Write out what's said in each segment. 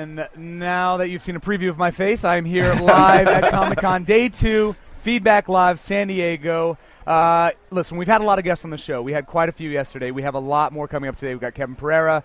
And now that you've seen a preview of my face, I'm here live at Comic-Con Day 2, Feedback Live, San Diego. Listen, we've had a lot of guests on the show. We had quite a few yesterday. We have a lot more coming up today. We've got Kevin Pereira,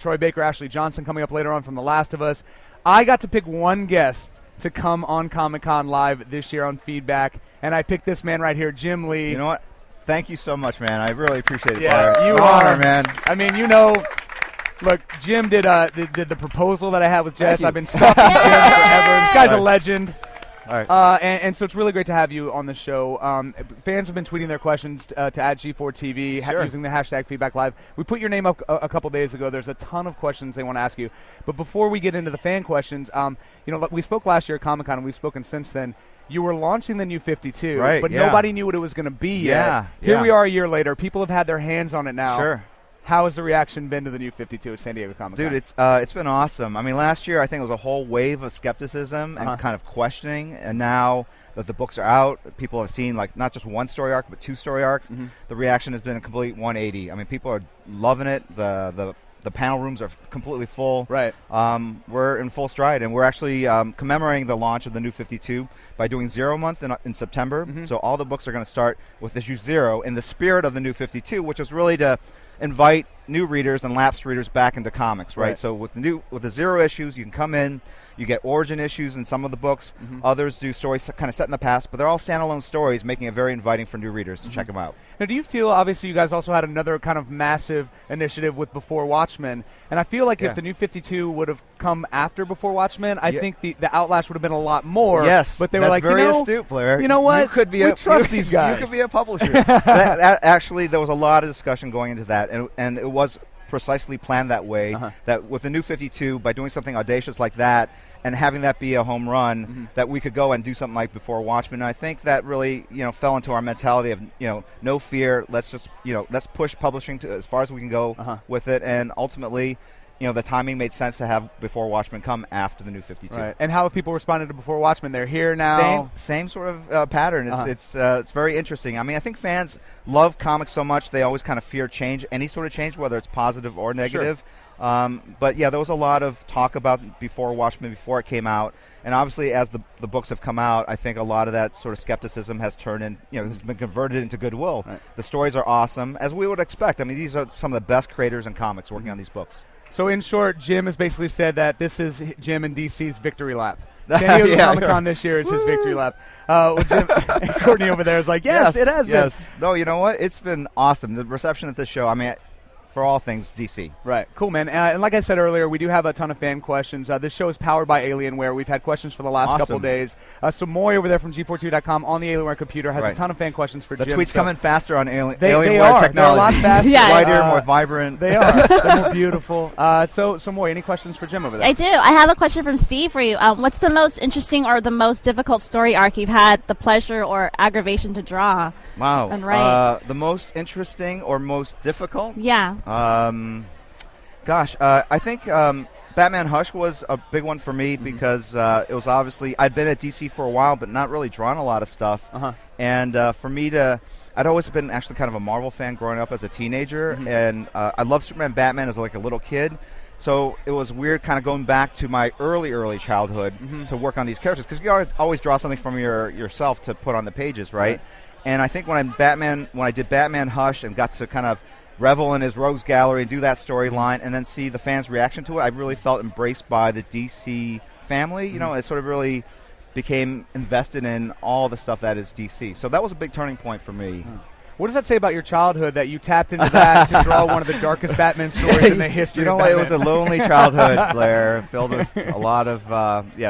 Troy Baker, Ashley Johnson coming up later on from The Last of Us. I got to pick one guest to come on Comic-Con Live this year on Feedback, and I picked this man right here, Jim Lee. You know what? Thank you so much, man. I really appreciate it. Yeah, you are, man. I mean, you know, look, Jim did the proposal that I had with Jess. I've been stalking Jim forever. This guy's a legend. All right. And so it's really great to have you on the show. Fans have been tweeting their questions to @G4TV using the hashtag #FeedbackLive. We put your name up a couple days ago. There's a ton of questions they want to ask you. But before we get into the fan questions, you know, we spoke last year at Comic-Con, and we've spoken since then. You were launching the New 52, but nobody knew what it was going to be yet. Here we are a year later. People have had their hands on it now. Sure. How has the reaction been to the New 52 at San Diego Comic-Con? Dude, it's been awesome. I mean, last year I think it was a whole wave of skepticism and kind of questioning, and now that the books are out, people have seen like not just one story arc but two story arcs. The reaction has been a complete 180. I mean, people are loving it. The panel rooms are completely full. Right. We're in full stride, and we're actually commemorating the launch of the New 52 by doing 0 month in September. So all the books are going to start with issue 0 in the spirit of the New 52, which is really to invite new readers and lapsed readers back into comics, right? So with the 0 issues, you can come in, you get origin issues in some of the books. Others do stories kind of set in the past, but they're all standalone stories, making it very inviting for new readers to check them out. Now, do you feel, obviously, you guys also had another kind of massive initiative with Before Watchmen, and I feel like if the New 52 would have come after Before Watchmen, I think the outlash would have been a lot more. Yes, but they were like, very astute, Blair. You know what? You could be we trust these guys. You could be a publisher. Actually, there was a lot of discussion going into that, and it was precisely planned that way, that with the New 52, by doing something audacious like that, and having that be a home run, that we could go and do something like Before Watchmen. And I think that really, fell into our mentality of, no fear. Let's just, let's push publishing to as far as we can go with it. And ultimately, the timing made sense to have Before Watchmen come after the New 52. Right. And how have people responded to Before Watchmen? They're here now. Same sort of pattern. It's very interesting. I mean, I think fans love comics so much they always kind of fear change, any sort of change, whether it's positive or negative. But yeah, there was a lot of talk about Before Watchmen before it came out, and obviously as the books have come out, I think a lot of that sort of skepticism has turned in, has been converted into goodwill. Right. The stories are awesome, as we would expect. I mean, these are some of the best creators in comics working on these books. So in short, Jim has basically said that this is Jim and DC's victory lap. San Diego Comic-Con this year is his victory lap. Jim, Courtney over there is like, yes, it has been. No, you know what? It's been awesome. The reception at this show, I mean, for all things DC. Right. Cool, man. And like I said earlier, we do have a ton of fan questions. This show is powered by Alienware. We've had questions for the last couple days. So Moy over there from G42.com on the Alienware computer has a ton of fan questions for Jim. The tweets coming faster on Alienware technology. They're a lot faster. Lighter, more vibrant. They are. They're more beautiful. So Moy, any questions for Jim over there? I do. I have a question from Steve for you. What's the most interesting or the most difficult story arc you've had the pleasure or aggravation to draw? Wow. And write? The most interesting or most difficult? Yeah. I think Batman Hush was a big one for me because it was obviously, I'd been at DC for a while but not really drawn a lot of stuff. And for me I'd always been actually kind of a Marvel fan growing up as a teenager, and I loved Superman, Batman as like a little kid. So it was weird kind of going back to my early childhood to work on these characters, because you always draw something from yourself to put on the pages, right? And I think when I did Batman Hush and got to kind of revel in his rogues gallery and do that storyline and then see the fans' reaction to it, I really felt embraced by the DC family. It sort of really became invested in all the stuff that is DC. So that was a big turning point for me. What does that say about your childhood that you tapped into that to draw one of the darkest Batman stories in the history of Batman? It was a lonely childhood, Blair, filled with a lot of,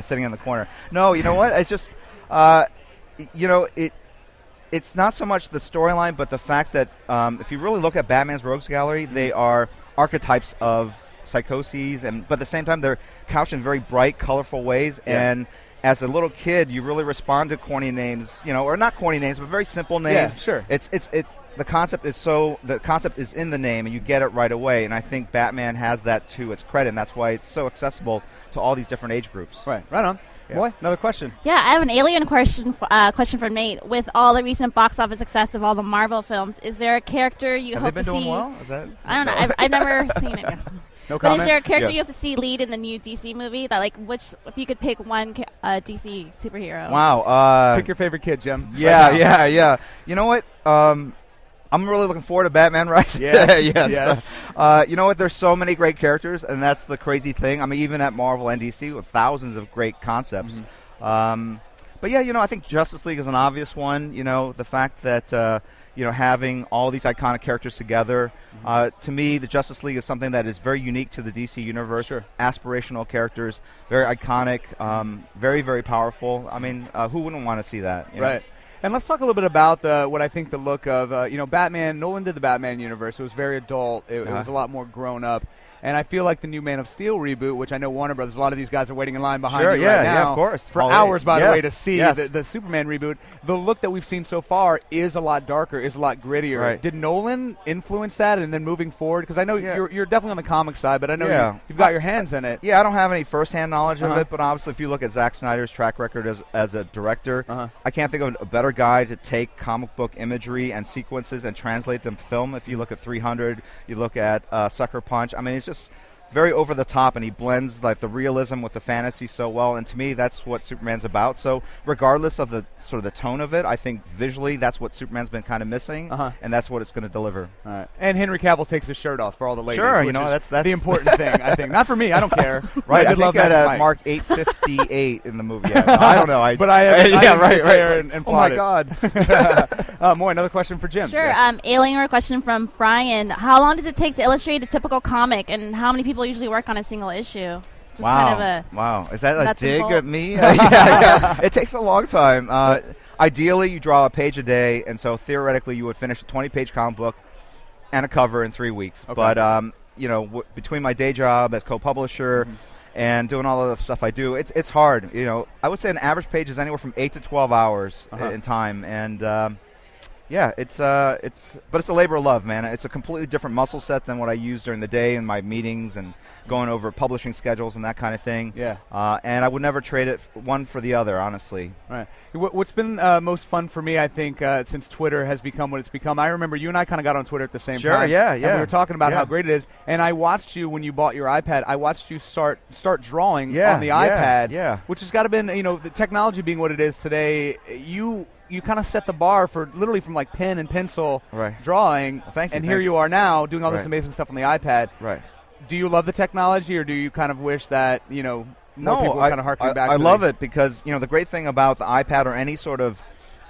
sitting in the corner. No, you know what? It's just, it's not so much the storyline, but the fact that if you really look at Batman's rogues gallery, they are archetypes of psychoses, but at the same time, they're couched in very bright, colorful ways, and as a little kid, you really respond to corny names, or not corny names, but very simple names. Yeah, sure. The concept is in the name, and you get it right away. And I think Batman has that to its credit, and that's why it's so accessible to all these different age groups. Right on. Boy, another question. Yeah, I have an alien question for Nate. With all the recent box office success of all the Marvel films, is there a character you Have hope they been to doing see? well? Is that? I don't know. I've never seen it. No But comment? is there a character Yeah. you have to see lead in the new DC movie? That if you could pick one DC superhero? Wow. Pick your favorite kid, Jim. Yeah, Right now. yeah. You know what? I'm really looking forward to Batman, right? Yes, yes. yes. You know what? There's so many great characters, and that's the crazy thing. I mean, even at Marvel and DC with thousands of great concepts. But yeah, I think Justice League is an obvious one. The fact that having all these iconic characters together. To me, the Justice League is something that is very unique to the DC universe. Sure. Aspirational Characters, very iconic, very, very powerful. I mean, who wouldn't want to see that? Right. And let's talk a little bit about what I think the look of, Batman. Nolan did the Batman universe. It was very adult. It was a lot more grown up. And I feel like the new Man of Steel reboot, which I know Warner Brothers, a lot of these guys are waiting in line behind you right now. Yeah, of course. For hours, by the way, to see yes. the Superman reboot. The look that we've seen so far is a lot darker, is a lot grittier. Right. Did Nolan influence that and then moving forward? Because I know you're definitely on the comic side, but I know you've got your hands in it. Yeah, I don't have any firsthand knowledge of it, but obviously if you look at Zack Snyder's track record as a director, I can't think of a better guy to take comic book imagery and sequences and translate them to film. If you look at 300, you look at Sucker Punch. I mean, it's just very over the top, and he blends like the realism with the fantasy so well, and to me that's what Superman's about. So regardless of the sort of the tone of it, I think visually that's what Superman's been kind of missing, and that's what it's going to deliver. All right. And Henry Cavill takes his shirt off for all the ladies. Sure, which is that's the important thing, I think. Not for me, I don't care. Right, I did love think at Magic Mike. Mark 8:58 in the movie. Yeah, I don't know. But I right. And Oh my God. Moy, another question for Jim. Sure. Yes. Alien question from Brian. How long does it take to illustrate a typical comic, and how many people usually work on a single issue? Just Wow. Is that a nuts and dig bolts. at me? Yeah. It takes a long time. Ideally, you draw a page a day, and so theoretically, you would finish a 20-page comic book and a cover in 3 weeks. Okay. But between my day job as co-publisher and doing all of the stuff I do, it's hard. I would say an average page is anywhere from 8 to 12 hours in time, and but it's a labor of love, man. It's a completely different muscle set than what I use during the day in my meetings and going over publishing schedules and that kind of thing. Yeah. And I would never trade it one for the other, honestly. Right. What's been most fun for me, I think, since Twitter has become what it's become, I remember you and I kind of got on Twitter at the same time. Sure, yeah. And we were talking about how great it is. And I watched you when you bought your iPad. I watched you start drawing on the iPad, which has got to been, the technology being what it is today, you kind of set the bar for literally from like pen and pencil drawing. Well, thank you. And here you are now doing all this amazing stuff on the iPad. Right. Do you love the technology, or do you kind of wish that, more people kind of harken back to I love it because, the great thing about the iPad or any sort of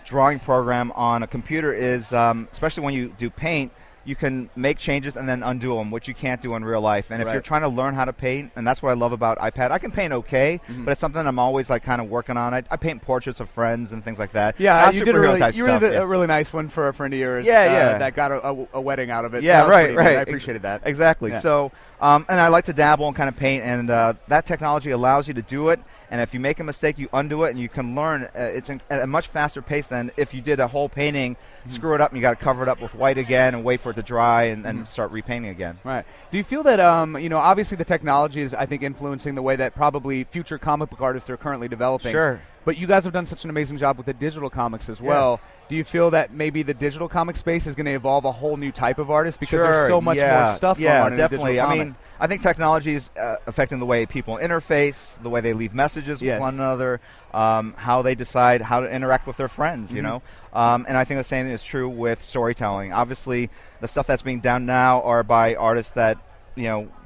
drawing program on a computer is, especially when you do paint, you can make changes and then undo them, which you can't do in real life. And if you're trying to learn how to paint, and that's what I love about iPad, I can paint okay, but it's something I'm always like kind of working on. I paint portraits of friends and things like that. Yeah, you did a a really nice one for a friend of yours. That got a wedding out of it. Yeah, so right. I appreciated that. Exactly. Yeah. So, and I like to dabble and kind of paint, and that technology allows you to do it. And if you make a mistake, you undo it, and you can learn. It's at a much faster pace than if you did a whole painting, screw it up, and you got to cover it up with white again and wait for it to dry and start repainting again. Right. Do you feel that, obviously the technology is, I think, influencing the way that probably future comic book artists are currently developing. Sure. But you guys have done such an amazing job with the digital comics as well. Do you feel that maybe the digital comic space is going to evolve a whole new type of artist because there's so much more stuff going on in the digital comic? I mean, I think technology is affecting the way people interface, the way they leave messages with one another, how they decide how to interact with their friends, you know. And I think the same thing is true with storytelling. Obviously, the stuff that's being done now are by artists that,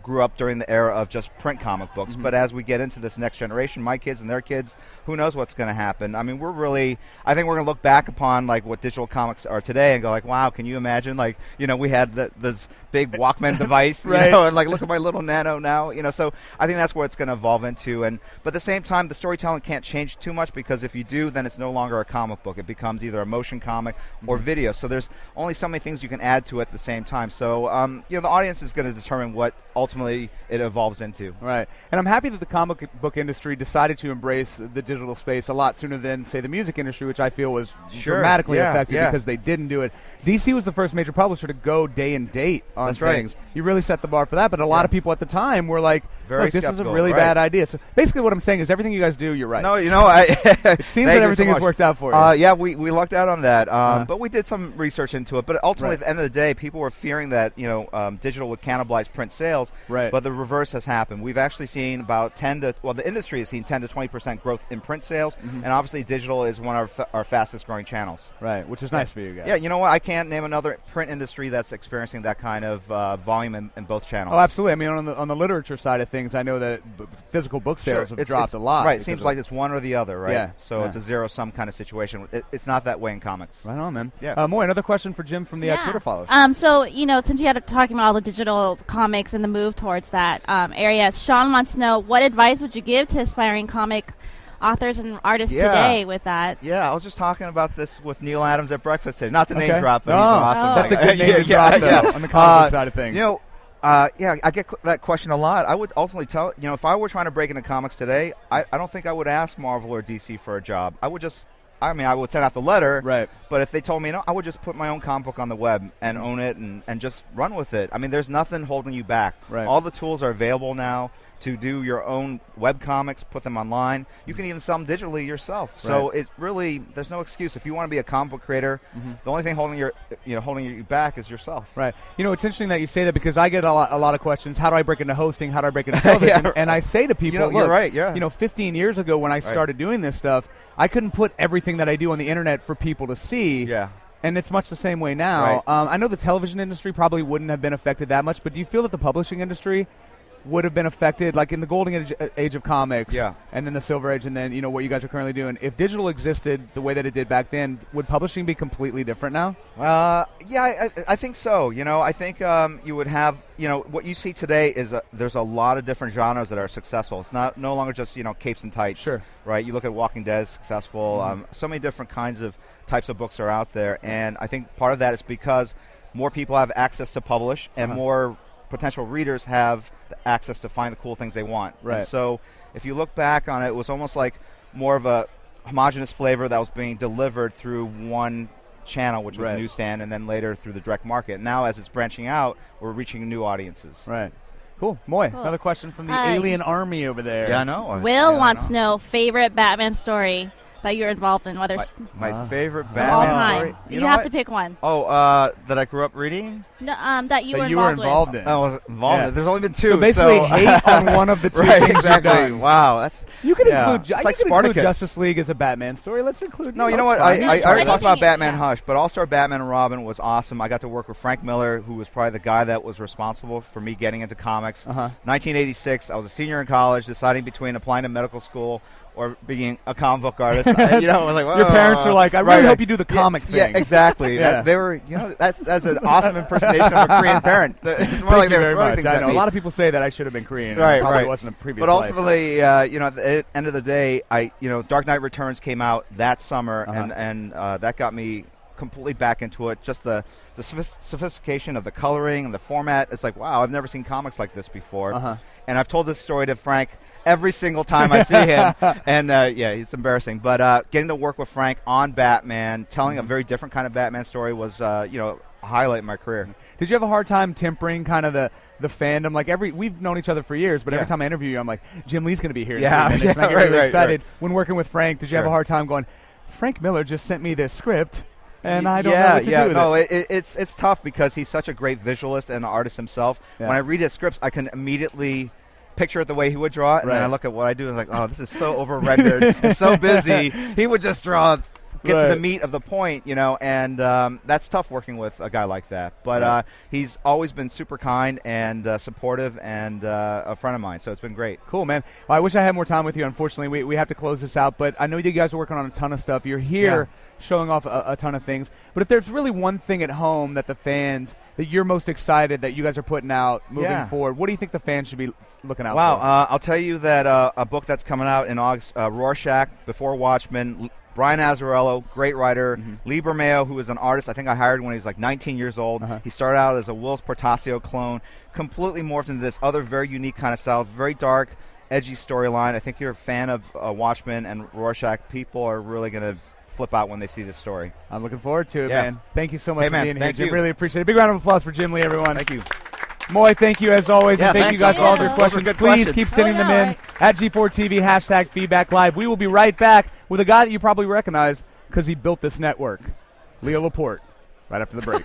grew up during the era of just print comic books. But as we get into this next generation, my kids and their kids, who knows what's going to happen? I mean, I think we're going to look back upon like what digital comics are today and go like, wow, can you imagine? Like, we had this big Walkman device, and like, look at my little Nano now, So I think that's where it's going to evolve into. But at the same time, the storytelling can't change too much because if you do, then it's no longer a comic book. It becomes either a motion comic or video. So there's only so many things you can add to it at the same time. So, the audience is going to determine what ultimately it evolves into. Right. And I'm happy that the comic book industry decided to embrace the digital space a lot sooner than, say, the music industry, which I feel was dramatically affected because they didn't do it. DC was the first major publisher to go day and date on things. You really set the bar for that, but a lot of people at the time were like, Very look, this is a skeptical, really right. bad idea. So basically what I'm saying is everything you guys do, you're right. No, it seems that everything has worked out for you. Yeah, we lucked out on that, but we did some research into it. But ultimately, Right. at the end of the day, people were fearing that digital would cannibalize print sales. Right. But the reverse has happened. We've actually seen about the industry has seen 10 to 20% growth in print sales, and obviously digital is one of our fastest growing channels. Right, which is nice for you guys. Yeah, you know what? I can't name another print industry that's experiencing that kind of volume in both channels. Oh, absolutely. I mean, on the literature side of things, I know that physical book sales have dropped a lot. Right, it seems like it's one or the other, right? Yeah. So it's a zero-sum kind of situation. It's not that way in comics. Right on, man. Yeah. Moy, another question for Jim from the Twitter followers. So, since you had talking about all the digital comics and the move towards that area, Sean wants to know, what advice would you give to aspiring comic authors and artists today with that? Yeah, I was just talking about this with Neil Adams at breakfast today. Not to name drop, but no. he's awesome. Oh. That's a good name to drop, though, on the comic book side of things. I get that question a lot. I would ultimately tell, if I were trying to break into comics today, I don't think I would ask Marvel or DC for a job. I would send out the letter, right. But if they told me no, I would just put my own comic book on the web and own it and just run with it. I mean, there's nothing holding you back. Right. All the tools are available now to do your own web comics, put them online. You can even sell them digitally yourself. So it really, there's no excuse. If you want to be a comic book creator, the only thing holding you back is yourself. Right. It's interesting that you say that because I get a lot of questions. How do I break into hosting? How do I break into television? And I say to people, you're right. Yeah. 15 years ago when I started doing this stuff, I couldn't put everything that I do on the internet for people to see. Yeah. And it's much the same way now. Right. I know the television industry probably wouldn't have been affected that much, but do you feel that the publishing industry would have been affected, like in the golden age of comics, and then the silver age, and then what you guys are currently doing? If digital existed the way that it did back then, would publishing be completely different now? I think so. I think you would have, what you see today is there's a lot of different genres that are successful. It's no longer just capes and tights. Sure. Right. You look at Walking Dead, successful. So many different kinds of types of books are out there, and I think part of that is because more people have access to publish, and more potential readers have the access to find the cool things they want. Right. And so if you look back on it, it was almost like more of a homogenous flavor that was being delivered through one channel, which was the newsstand, and then later through the direct market. Now, as it's branching out, we're reaching new audiences. Right. Cool. Moy, another question from the alien army over there. Yeah, I know. Will wants to know favorite Batman story that you're involved in, whether my favorite all Batman time. story. You have to pick one. That I grew up reading? No, that you were involved in. I was involved in. There's only been two. So basically, hate on one of the two right, things exactly. you've done. Wow, that's you can include. It's You like can Spartacus. include Justice League as a Batman story. Let's include. No, you know what? I already talked about Batman Hush, but All-Star Batman and Robin was awesome. I got to work with Frank Miller, who was probably the guy that was responsible for me getting into comics. 1986, I was a senior in college, deciding between applying to medical school or being a comic book artist. I was like, your parents were like, I really hope you do the comic thing. Yeah, exactly. They were, that's an awesome impersonation of a Korean parent. It's more Thank like you they very were much. I know. A lot of people say that I should have been Korean. Right, it probably right. wasn't a previous But life. ultimately, at the end of the day, Dark Knight Returns came out that summer, and that got me completely back into it. Just the sophistication of the coloring and the format. It's like, wow, I've never seen comics like this before. And I've told this story to Frank every single time I see him. And, it's embarrassing. But getting to work with Frank on Batman, telling a very different kind of Batman story was, a highlight in my career. Did you have a hard time tempering kind of the fandom? Like we've known each other for years, but every time I interview you, I'm like, Jim Lee's going to be here. Yeah, and I get really excited. Right. When working with Frank, did you have a hard time going, Frank Miller just sent me this script, and I don't know what to do with it? It's tough because he's such a great visualist and an artist himself. When I read his scripts, I can immediately picture it the way he would draw it, and then I look at what I do and I'm like, oh, this is so over-rendered and so busy. He would just get to the meat of the point, and that's tough working with a guy like that. But he's always been super kind and supportive and a friend of mine, so it's been great. Cool, man. Well, I wish I had more time with you. Unfortunately, we have to close this out, but I know you guys are working on a ton of stuff. You're here showing off a ton of things. But if there's really one thing at home that the fans, that you're most excited that you guys are putting out moving forward, what do you think the fans should be looking out for? I'll tell you that a book that's coming out in August, Rorschach, Before Watchmen, Brian Azzarello, great writer. Lee Bermeo, who is an artist I think I hired when he was like 19 years old. He started out as a Wills Portacio clone, completely morphed into this other very unique kind of style, very dark, edgy storyline. I think you're a fan of Watchmen and Rorschach. People are really going to flip out when they see this story. I'm looking forward to it, man. Thank you so much for being here, Jim. You. Really appreciate it. Big round of applause for Jim Lee, everyone. Thank you. Moy, thank you as always, and thank you guys for all of your Those questions. good Please questions. keep sending them in right. at G4TV, hashtag Feedback Live. We will be right back with a guy that you probably recognize because he built this network, Leo Laporte, right after the break.